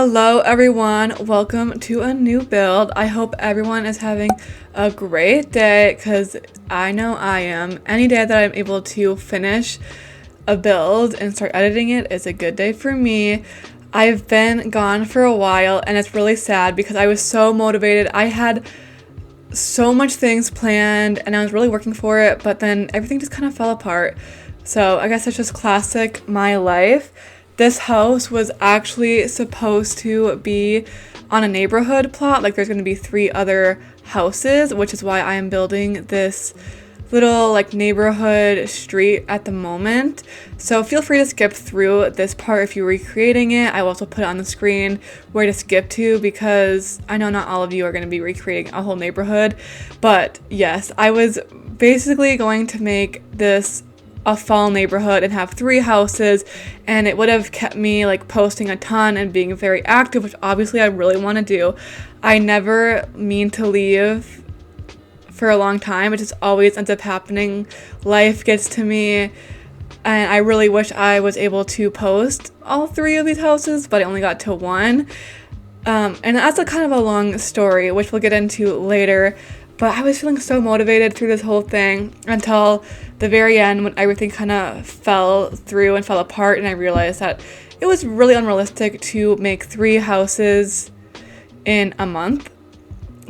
Hello everyone, welcome to a new build. I hope everyone is having a great day because I know I am. Any day that I'm able to finish a build and start editing it is a good day for me. I've been gone for a while and it's really sad because I was so motivated. I had so much things planned and I was really working for it, but then everything just kind of fell apart. So I guess it's just classic my life. This house was actually supposed to be on a neighborhood plot, like there's going to be 3 other houses, which is why I am building this little like neighborhood street at the moment. So feel free to skip through this part if you're recreating it. I will also put it on the screen where to skip to because I know not all of you are going to be recreating a whole neighborhood. But yes, I was basically going to make this a fall neighborhood and have 3 houses, and it would have kept me like posting a ton and being very active, which obviously I really want to do. I never mean to leave for a long time. It just always ends up happening. Life gets to me, and I really wish I was able to post all 3 of these houses, but I only got to 1. And that's a kind of a long story, which we'll get into later. But I was feeling so motivated through this whole thing until the very end when everything kind of fell through and fell apart, and I realized that it was really unrealistic to make 3 houses in a month,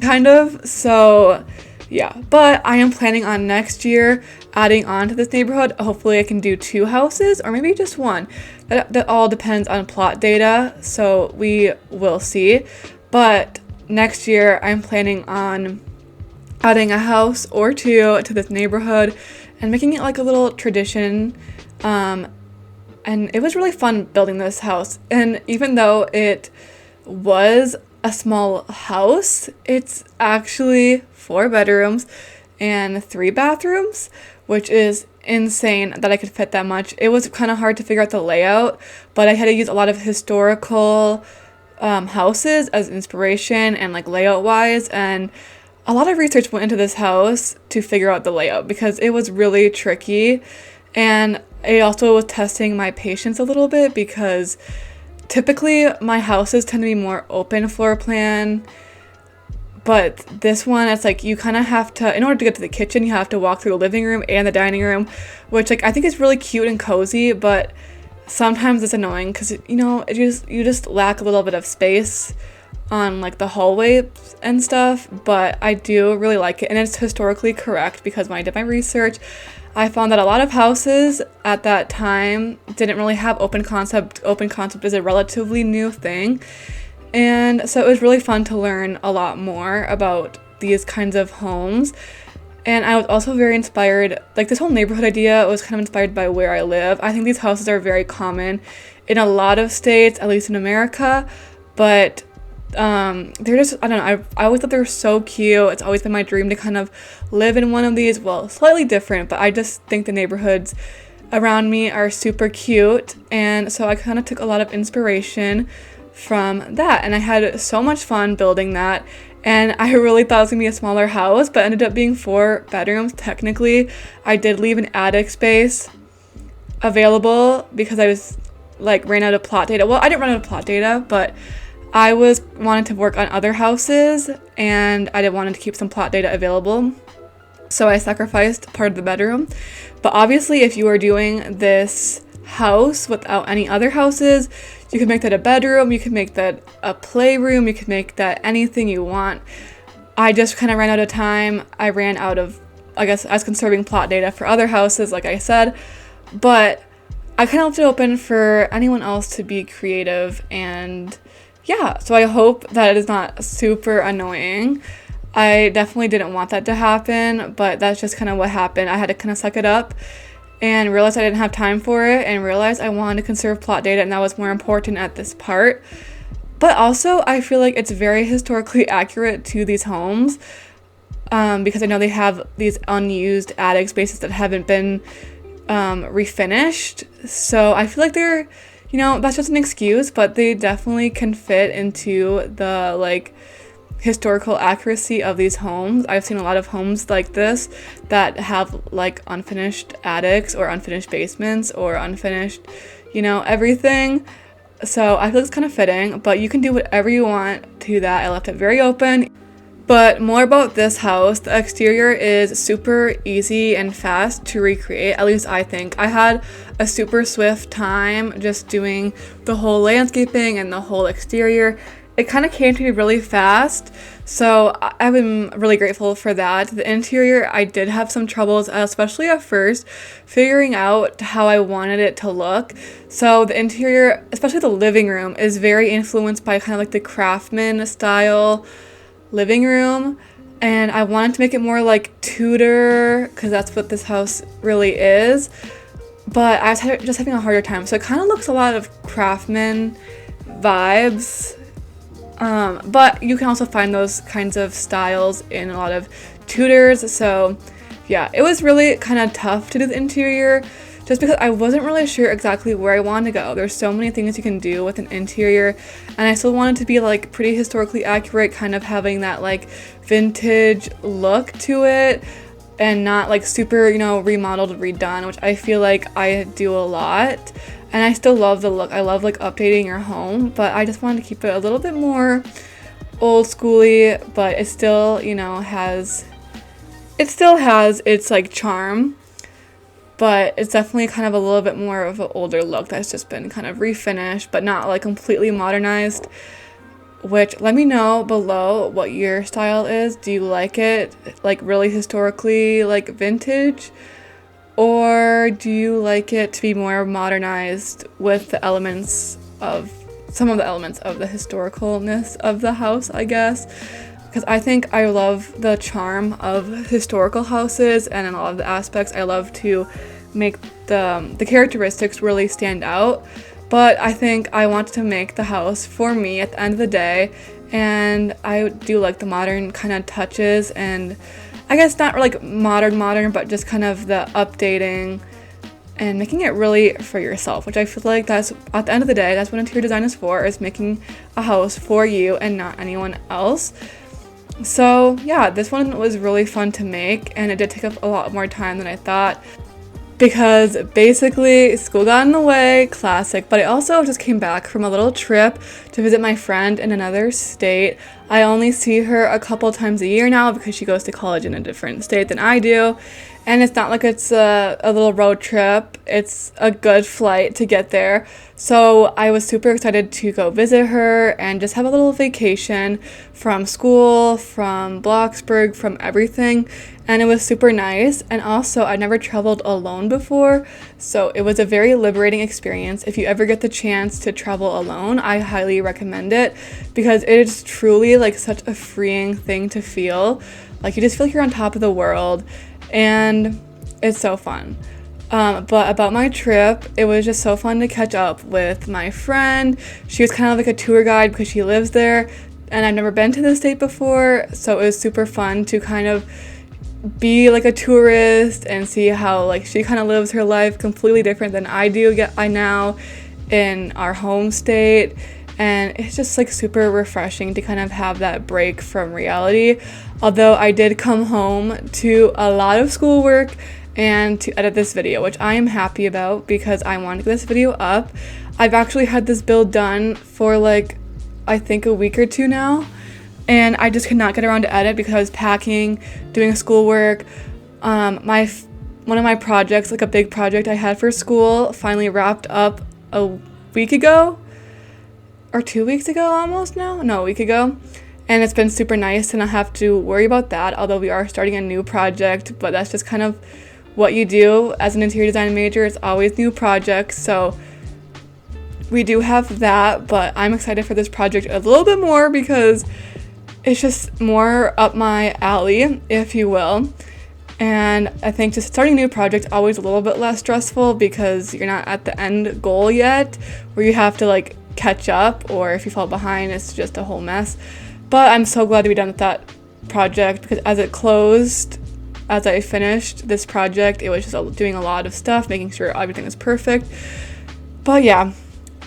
kind of. So yeah, but I am planning on next year adding on to this neighborhood. Hopefully I can do 2 houses or maybe just 1. That all depends on plot data, so we will see. But next year I'm planning on adding a house or 2 to this neighborhood and making it like a little tradition. And it was really fun building this house. And even though it was a small house, it's actually 4 bedrooms and 3 bathrooms, which is insane that I could fit that much. It was kind of hard to figure out the layout, but I had to use a lot of historical houses as inspiration and like layout wise, and a lot of research went into this house to figure out the layout because it was really tricky. And I also was testing my patience a little bit because typically my houses tend to be more open floor plan, but this one, it's like you kind of have to, in order to get to the kitchen, you have to walk through the living room and the dining room, which like I think is really cute and cozy, but sometimes it's annoying because you just lack a little bit of space on like the hallway and stuff. But I do really like it, and it's historically correct because when I did my research, I found that a lot of houses at that time didn't really have open concept. Open concept is a relatively new thing, and so it was really fun to learn a lot more about these kinds of homes. And I was also very inspired, like this whole neighborhood idea was kind of inspired by where I live. I think these houses are very common in a lot of states, at least in America, but they're just, I don't know, I always thought they were so cute. It's always been my dream to kind of live in one of these. Well, slightly different, but I just think the neighborhoods around me are super cute, and so I kind of took a lot of inspiration from that, and I had so much fun building that. And I really thought it was gonna be a smaller house, but ended up being 4 bedrooms technically. I did leave an attic space available because I was like ran out of plot data. Well, I didn't run out of plot data, but I wanted to work on other houses and I wanted to keep some plot data available. So I sacrificed part of the bedroom. But obviously if you are doing this house without any other houses, you can make that a bedroom, you can make that a playroom, you can make that anything you want. I just kind of ran out of time. I ran out of, I guess, I was conserving plot data for other houses, like I said. But I kind of left it open for anyone else to be creative, and yeah, so I hope that it is not super annoying. I definitely didn't want that to happen, but that's just kind of what happened. I had to kind of suck it up and realize I didn't have time for it, and realize I wanted to conserve plot data, and that was more important at this part. But also, I feel like it's very historically accurate to these homes, because I know they have these unused attic spaces that haven't been refinished. So I feel like they're, that's just an excuse, but they definitely can fit into the like historical accuracy of these homes. I've seen a lot of homes like this that have like unfinished attics or unfinished basements or unfinished, everything. So I feel it's kind of fitting, but you can do whatever you want to that. I left it very open. But more about this house, the exterior is super easy and fast to recreate, at least I think. I had a super swift time just doing the whole landscaping and the whole exterior. It kind of came to me really fast, so I've been really grateful for that. The interior, I did have some troubles, especially at first, figuring out how I wanted it to look. So the interior, especially the living room, is very influenced by kind of like the craftsman style living room, and I wanted to make it more like Tudor because that's what this house really is, but I was just having a harder time. So it kind of looks a lot of craftsman vibes, but you can also find those kinds of styles in a lot of Tudors. So yeah, it was really kind of tough to do the interior just because I wasn't really sure exactly where I wanted to go. There's so many things you can do with an interior, and I still wanted to be like pretty historically accurate, kind of having that like vintage look to it and not like super, remodeled, redone, which I feel like I do a lot. And I still love the look. I love like updating your home, but I just wanted to keep it a little bit more old schooly, but it still, has its like charm. But it's definitely kind of a little bit more of an older look that's just been kind of refinished, but not like completely modernized. Which, let me know below what your style is. Do you like it like really historically, like vintage? Or do you like it to be more modernized with the elements of, some of the elements of the historicalness of the house, I guess? Because I think I love the charm of historical houses, and in a lot of the aspects I love to make the characteristics really stand out. But I think I want to make the house for me at the end of the day, and I do like the modern kind of touches, and I guess not like modern, but just kind of the updating and making it really for yourself, which I feel like that's, at the end of the day, that's what interior design is for, is making a house for you and not anyone else. So yeah, this one was really fun to make, and it did take up a lot more time than I thought because basically school got in the way, classic, but I also just came back from a little trip to visit my friend in another state. I only see her a couple times a year now because she goes to college in a different state than I do. And it's not like it's a little road trip. It's a good flight to get there. So I was super excited to go visit her and just have a little vacation from school, from BLOXBURG, from everything. And it was super nice. And also, I'd never traveled alone before. So it was a very liberating experience. If you ever get the chance to travel alone, I highly recommend it because it is truly like such a freeing thing to feel. Like you just feel like you're on top of the world. And it's so fun. But about my trip, it was just so fun to catch up with my friend. She was kind of like a tour guide because she lives there, and I've never been to the state before, so it was super fun to kind of be like a tourist and see how like she kind of lives her life completely different than I do now in our home state. And it's just like super refreshing to kind of have that break from reality. Although I did come home to a lot of schoolwork and to edit this video, which I am happy about because I want to get this video up. I've actually had this build done for like, I think a week or two now, and I just could not get around to edit because I was packing, doing schoolwork. One of my projects, like a big project I had for school, finally wrapped up a week ago. Or 2 weeks ago almost now? No, a week ago. And it's been super nice to not have to worry about that, although we are starting a new project, but that's just kind of what you do as an interior design major. It's always new projects, so we do have that, but I'm excited for this project a little bit more because it's just more up my alley, if you will. And I think just starting a new project is always a little bit less stressful because you're not at the end goal yet, where you have to like catch up, or if you fall behind, it's just a whole mess. But I'm so glad to be done with that project because as it closed, as I finished this project, it was just doing a lot of stuff, making sure everything was perfect. But yeah,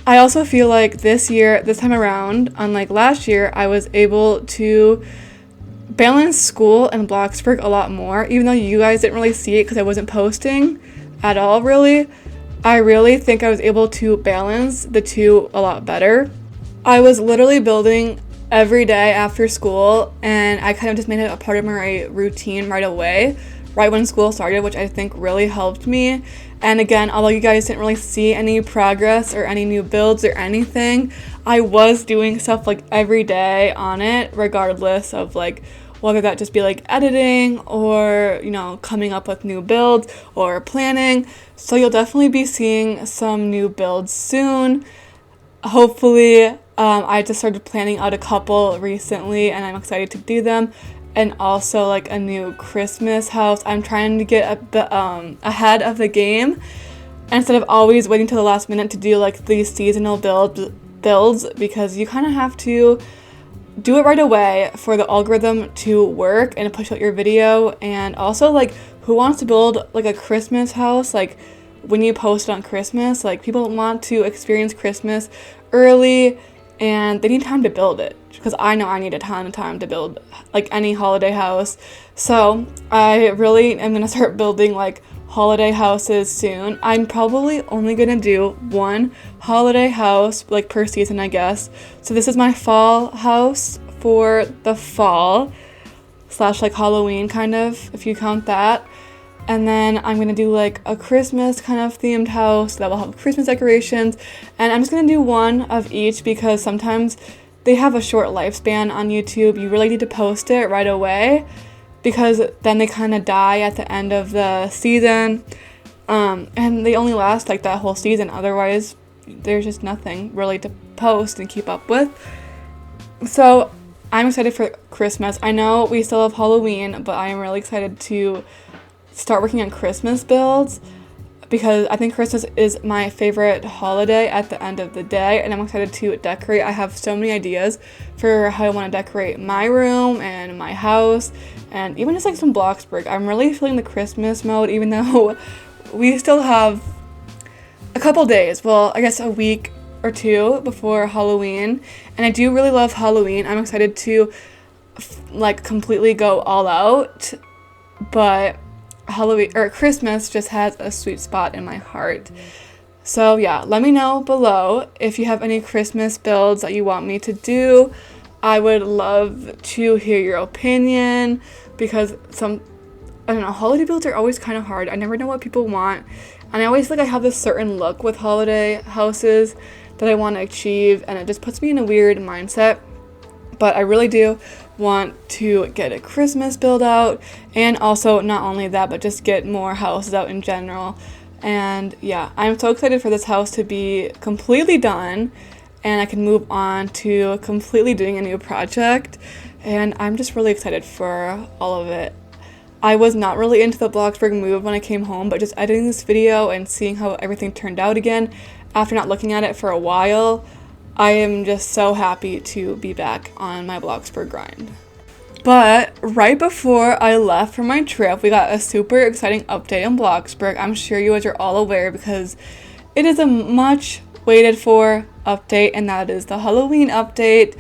I also feel like this time around, unlike last year, I was able to balance school and BLOXBURG a lot more, even though you guys didn't really see it because I wasn't posting at all really. I really think I was able to balance the two a lot better. I was literally building every day after school, and I kind of just made it a part of my routine right away, right when school started, which I think really helped me. And again, although you guys didn't really see any progress or any new builds or anything, I was doing stuff like every day on it, regardless of like whether that just be like editing or, you know, coming up with new builds or planning. So you'll definitely be seeing some new builds soon. Hopefully, I just started planning out a couple recently, and I'm excited to do them. And also like a new Christmas house. I'm trying to get ahead of the game instead of always waiting till the last minute to do like these seasonal builds, because you kind of have to do it right away for the algorithm to work and push out your video. And also, like, who wants to build like a Christmas house? Like, when you post on Christmas, like, people want to experience Christmas early and they need time to build it, because I know I need a ton of time to build like any holiday house. So I really am gonna start building like holiday houses soon. I'm probably only gonna do one holiday house like per season, I guess. So this is my fall house for the fall / like Halloween, kind of, if you count that. And then I'm going to do like a Christmas kind of themed house that will have Christmas decorations. And I'm just going to do one of each, because sometimes they have a short lifespan on YouTube. You really need to post it right away, because then they kind of die at the end of the season. And they only last like that whole season. Otherwise, there's just nothing really to post and keep up with. So I'm excited for Christmas. I know we still have Halloween, but I am really excited to start working on Christmas builds, because I think Christmas is my favorite holiday at the end of the day, and I'm excited to decorate. I have so many ideas for how I want to decorate my room and my house, and even just like some BLOXBURG. I'm really feeling the Christmas mode, even though we still have a couple days, well, I guess a week or two before Halloween, and I do really love Halloween. I'm excited to like completely go all out, but Halloween or Christmas just has a sweet spot in my heart. So yeah, let me know below if you have any Christmas builds that you want me to do. I would love to hear your opinion, because I don't know, holiday builds are always kind of hard. I never know what people want, and I always feel like I have this certain look with holiday houses that I want to achieve, and it just puts me in a weird mindset. But I really do want to get a Christmas build out, and also not only that, but just get more houses out in general. And yeah, I'm so excited for this house to be completely done, and I can move on to completely doing a new project, and I'm just really excited for all of it. I was not really into the BLOXBURG move when I came home, but just editing this video and seeing how everything turned out again after not looking at it for a while, I am just so happy to be back on my BLOXBURG grind. But right before I left for my trip, we got a super exciting update in BLOXBURG. I'm sure you guys are all aware, because it is a much waited for update, and that is the Halloween update.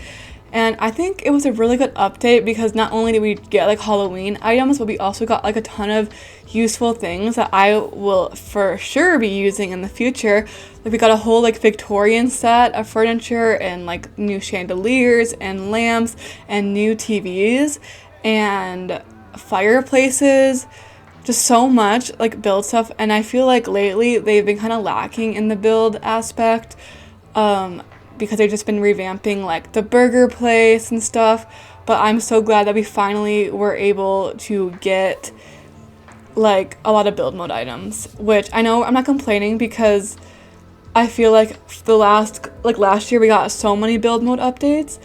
And I think it was a really good update, because not only did we get like Halloween items, but we also got like a ton of useful things that I will for sure be using in the future. Like, we got a whole like Victorian set of furniture, and like new chandeliers and lamps and new TVs and fireplaces, just so much like build stuff. And I feel like lately they've been kind of lacking in the build aspect, because they've just been revamping like the burger place and stuff. But I'm so glad that we finally were able to get like a lot of build mode items, which I know I'm not complaining, because I feel like last year we got so many build mode updates,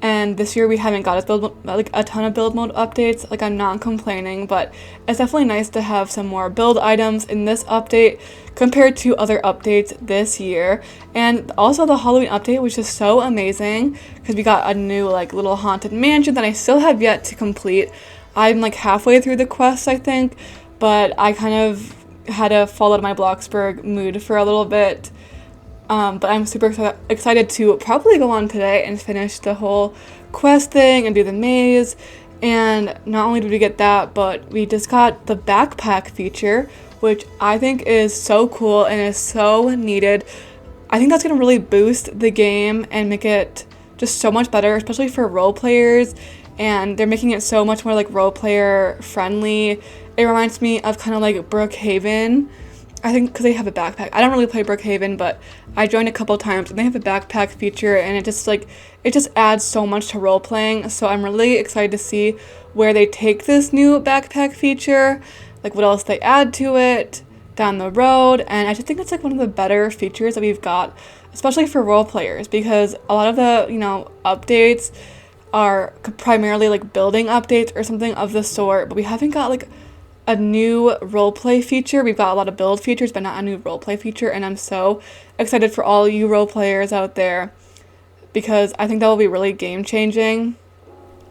and this year we haven't got a ton of build mode updates. Like, I'm not complaining, but it's definitely nice to have some more build items in this update compared to other updates this year. And also the Halloween update was just so amazing, because we got a new like little haunted mansion that I still have yet to complete. I'm like halfway through the quest, I think, but I kind of had to fall out of my BLOXBURG mood for a little bit. But I'm super excited to probably go on today and finish the whole quest thing and do the maze. And not only did we get that, but we just got the backpack feature, which I think is so cool and is so needed. I think that's going to really boost the game and make it just so much better, especially for role players. And they're making it so much more like role player friendly. It reminds me of kind of like Brookhaven, I think, because they have a backpack. I don't really play Brookhaven, but I joined a couple times and they have a backpack feature, and it just adds so much to role playing. So I'm really excited to see where they take this new backpack feature, like what else they add to it down the road. And I just think it's like one of the better features that we've got, especially for role players, because a lot of the, updates are primarily like building updates or something of the sort, but we haven't got like a new roleplay feature. We've got a lot of build features, but not a new roleplay feature, and I'm so excited for all you role players out there, because I think that will be really game changing.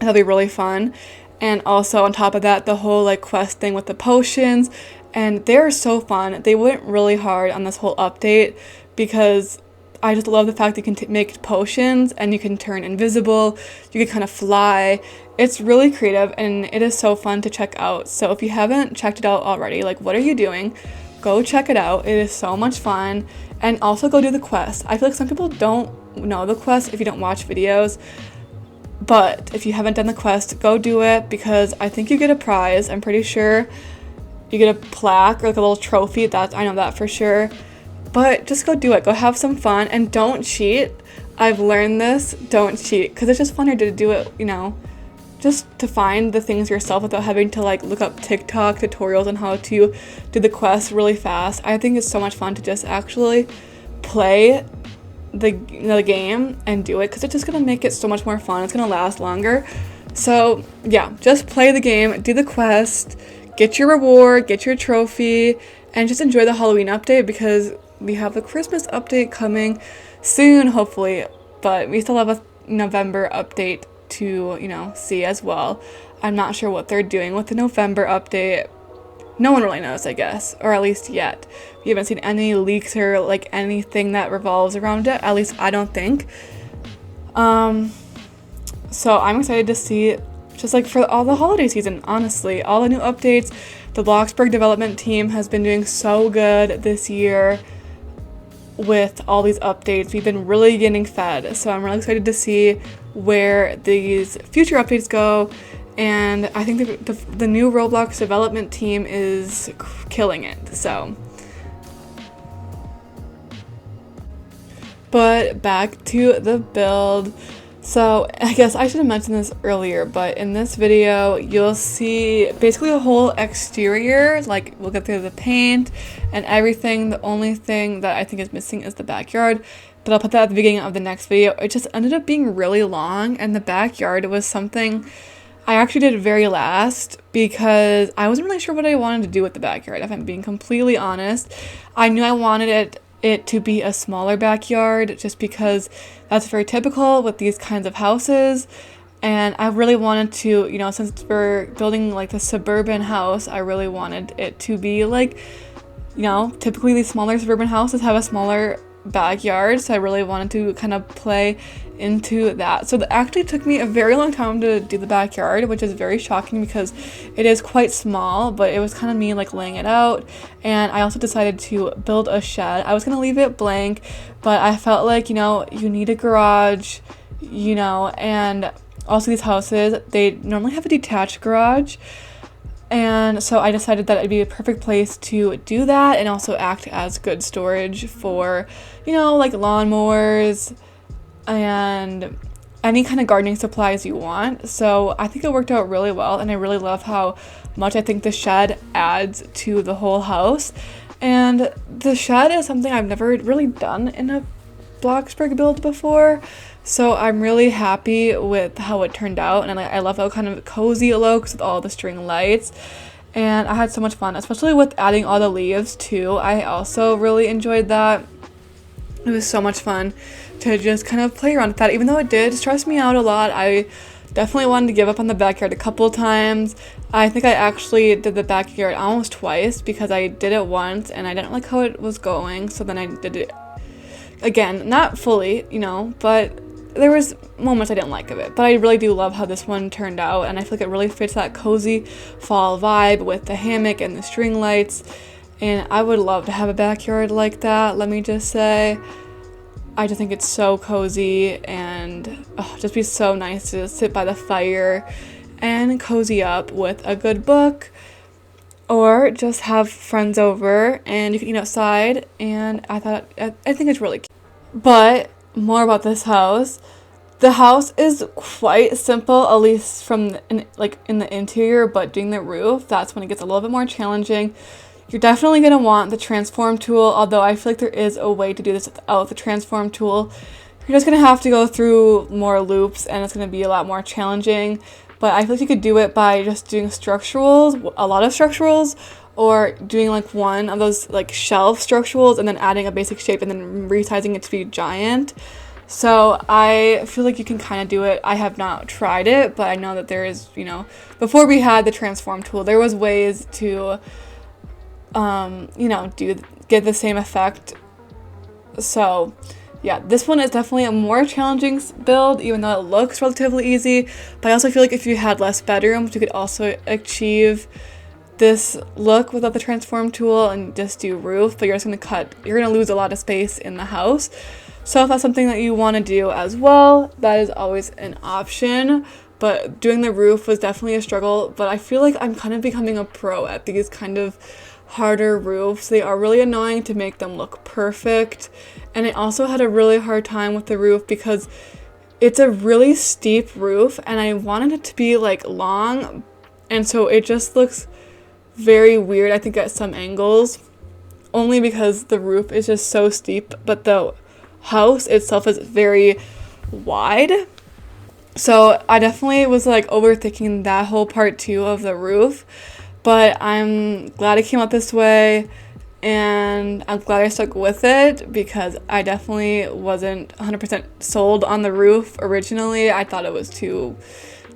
That'll be really fun. And also on top of that, the whole like quest thing with the potions, and they're so fun. They went really hard on this whole update, because I just love the fact that you can make potions and you can turn invisible, you can kind of fly. It's really creative and it is so fun to check out. So if you haven't checked it out already, like, what are you doing? Go check it out. It is so much fun. And also go do the quest. I feel like some people don't know the quest if you don't watch videos. But if you haven't done the quest, go do it, because I think you get a prize. I'm pretty sure you get a plaque or like a little trophy. I know that for sure. But just go do it. Go have some fun and don't cheat. I've learned this. Don't cheat, because it's just funner to do it, just to find the things yourself without having to like look up TikTok tutorials on how to do the quest really fast. I think it's so much fun to just actually play the game and do it, because it's just gonna make it so much more fun. It's gonna last longer. So yeah, just play the game, do the quest, get your reward, get your trophy, and just enjoy the Halloween update, because we have the Christmas update coming soon, hopefully, but we still have a November update to, see as well. I'm not sure what they're doing with the November update. No one really knows, I guess, or at least yet. We haven't seen any leaks or like anything that revolves around it, at least I don't think. So I'm excited to see, just like for all the holiday season, honestly, all the new updates. The BLOXBURG development team has been doing so good this year with all these updates. We've been really getting fed, so I'm really excited to see where these future updates go. And I think the new Roblox development team is killing it. So, but back to the build. So I guess I should have mentioned this earlier, but in this video you'll see basically the whole exterior. Like, we'll get through the paint and everything. The only thing that I think is missing is the backyard, but I'll put that at the beginning of the next video. It just ended up being really long, and the backyard was something I actually did very last, because I wasn't really sure what I wanted to do with the backyard, if I'm being completely honest. I knew I wanted it to be a smaller backyard, just because that's very typical with these kinds of houses. And I really wanted to, since we're building like the suburban house, I really wanted it to be like, typically these smaller suburban houses have a smaller backyard, so I really wanted to kind of play into that. So that actually took me a very long time to do the backyard, which is very shocking because it is quite small, but it was kind of me like laying it out. And I also decided to build a shed. I was gonna leave it blank, but I felt like, you need a garage, and also these houses, they normally have a detached garage. And so I decided that it'd be a perfect place to do that, and also act as good storage for, like lawnmowers and any kind of gardening supplies you want. So I think it worked out really well, and I really love how much I think the shed adds to the whole house. And the shed is something I've never really done in a BLOXBURG build before. So I'm really happy with how it turned out, and I love how kind of cozy it looks with all the string lights. And I had so much fun, especially with adding all the leaves too. I also really enjoyed that. It was so much fun to just kind of play around with that, even though it did stress me out a lot. I definitely wanted to give up on the backyard a couple of times. I think I actually did the backyard almost twice, because I did it once and I didn't like how it was going, so then I did it again, not fully, but there was moments I didn't like of it. But I really do love how this one turned out, and I feel like it really fits that cozy fall vibe with the hammock and the string lights. and I would love to have a backyard like that. Let me just say, I just think it's so cozy and just be so nice to sit by the fire and cozy up with a good book, or just have friends over and you can eat outside. And I think it's really cute. But more about this house. The house is quite simple, at least from in the interior, but doing the roof, that's when it gets a little bit more challenging. You're definitely going to want the transform tool, although I feel like there is a way to do this without the transform tool. You're just going to have to go through more loops and it's going to be a lot more challenging. But I feel like you could do it by just doing structurals, a lot of structurals, or doing like one of those like shelf structurals and then adding a basic shape and then resizing it to be giant. So I feel like you can kind of do it. I have not tried it, but I know that there is, before we had the transform tool, there was ways to, get the same effect. So yeah, this one is definitely a more challenging build, even though it looks relatively easy. But I also feel like if you had less bedrooms, you could also achieve this look without the transform tool and just do roof, but you're going to lose a lot of space in the house. So if that's something that you want to do as well, that is always an option. But doing the roof was definitely a struggle, but I feel like I'm kind of becoming a pro at these kind of harder roofs. They are really annoying to make them look perfect. And I also had a really hard time with the roof because it's a really steep roof and I wanted it to be like long, and so it just looks very weird, I think, at some angles, only because the roof is just so steep, but the house itself is very wide. So I definitely was like overthinking that whole part too of the roof, but I'm glad it came out this way and I'm glad I stuck with it because I definitely wasn't 100% sold on the roof originally. I thought it was too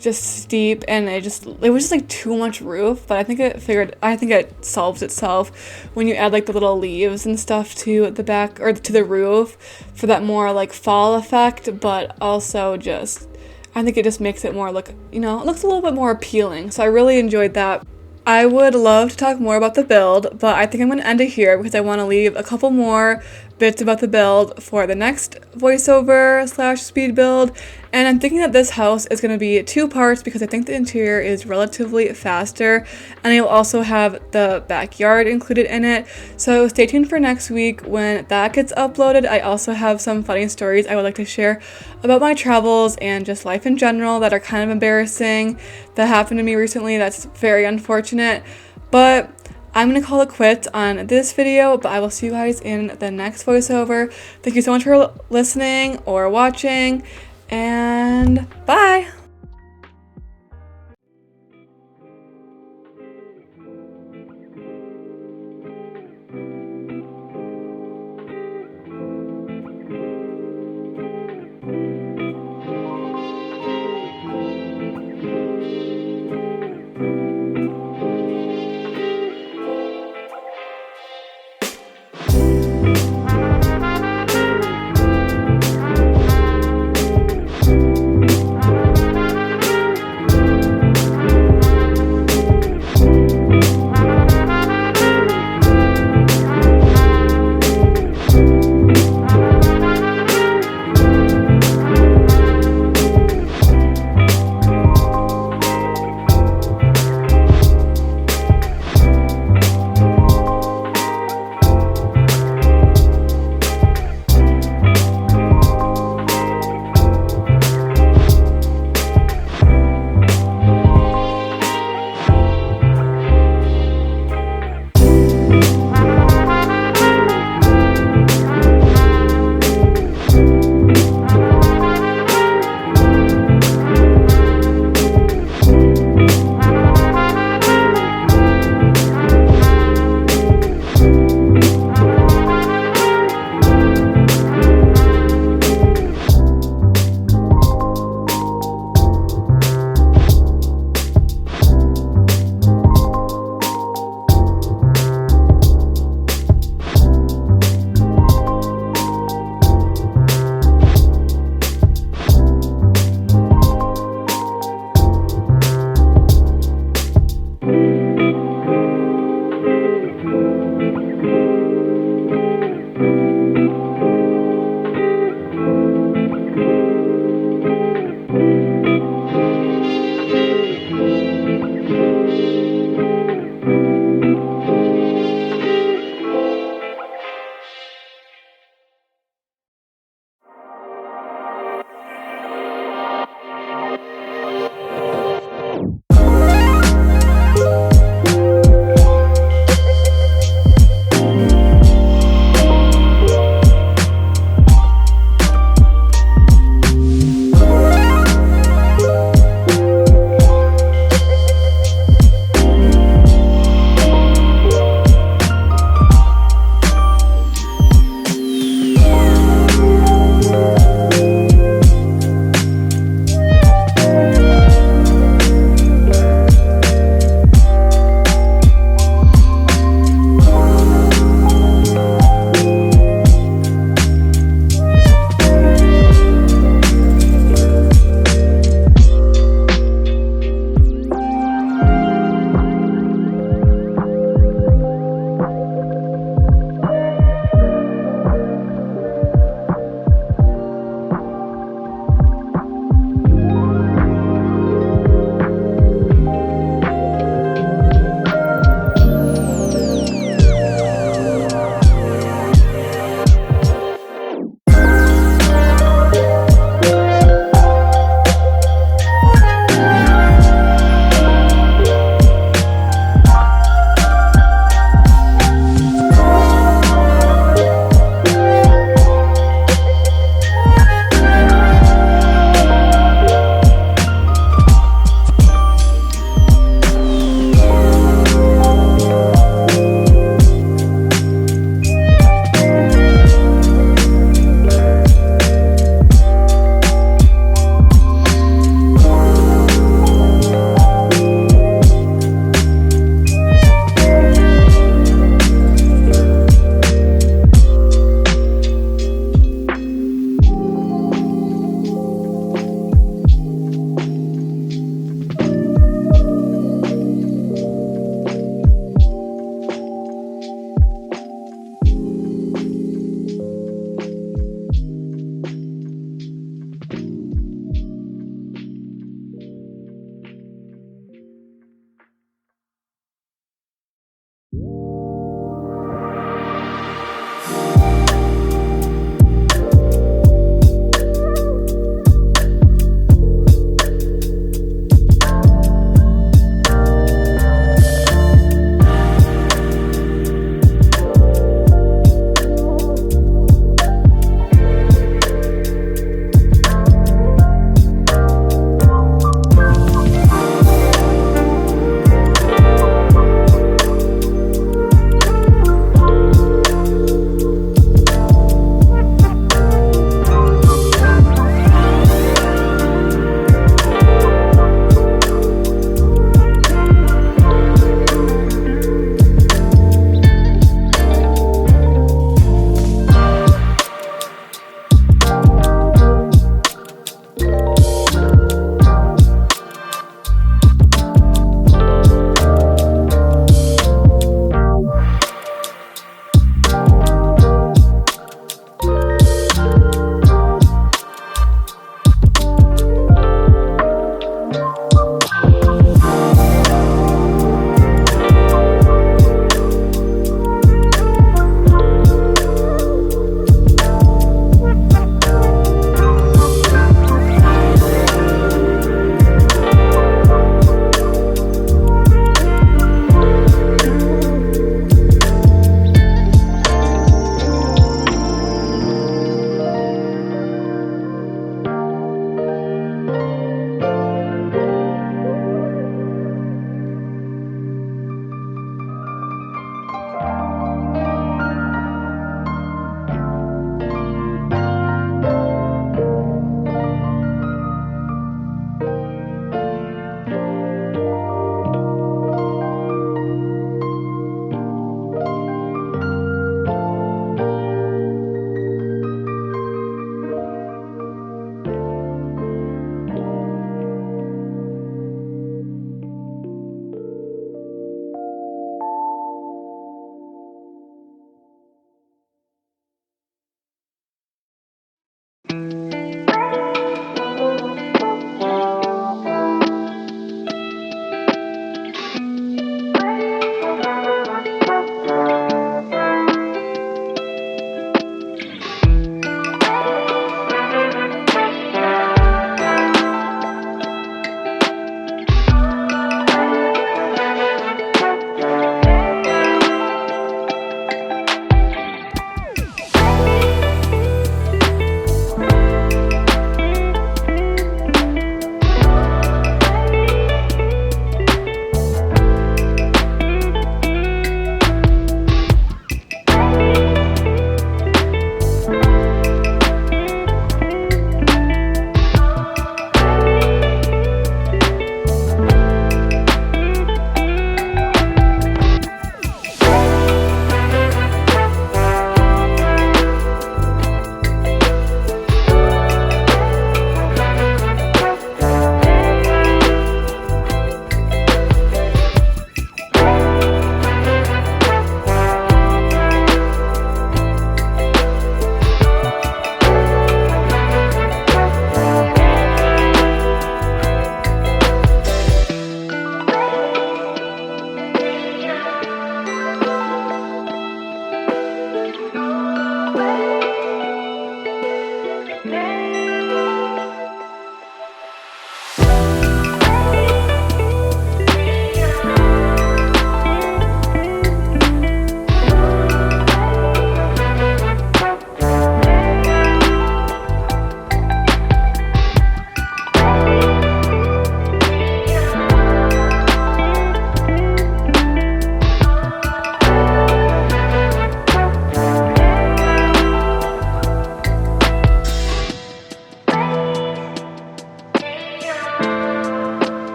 just steep and it was just like too much roof, but I think it solves itself when you add like the little leaves and stuff to the back or to the roof for that more like fall effect, but also just I think it just makes it more look, it looks a little bit more appealing. So I really enjoyed that. I would love to talk more about the build, but I think I'm going to end it here because I want to leave a couple more bits about the build for the next voiceover / speed build. And I'm thinking that this house is going to be 2 parts because I think the interior is relatively faster and it will also have the backyard included in it. So stay tuned for next week when that gets uploaded. I also have some funny stories I would like to share about my travels and just life in general that are kind of embarrassing that happened to me recently. That's very unfortunate, but I'm going to call it quits on this video, but I will see you guys in the next voiceover. Thank you so much for listening or watching, and bye!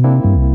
you.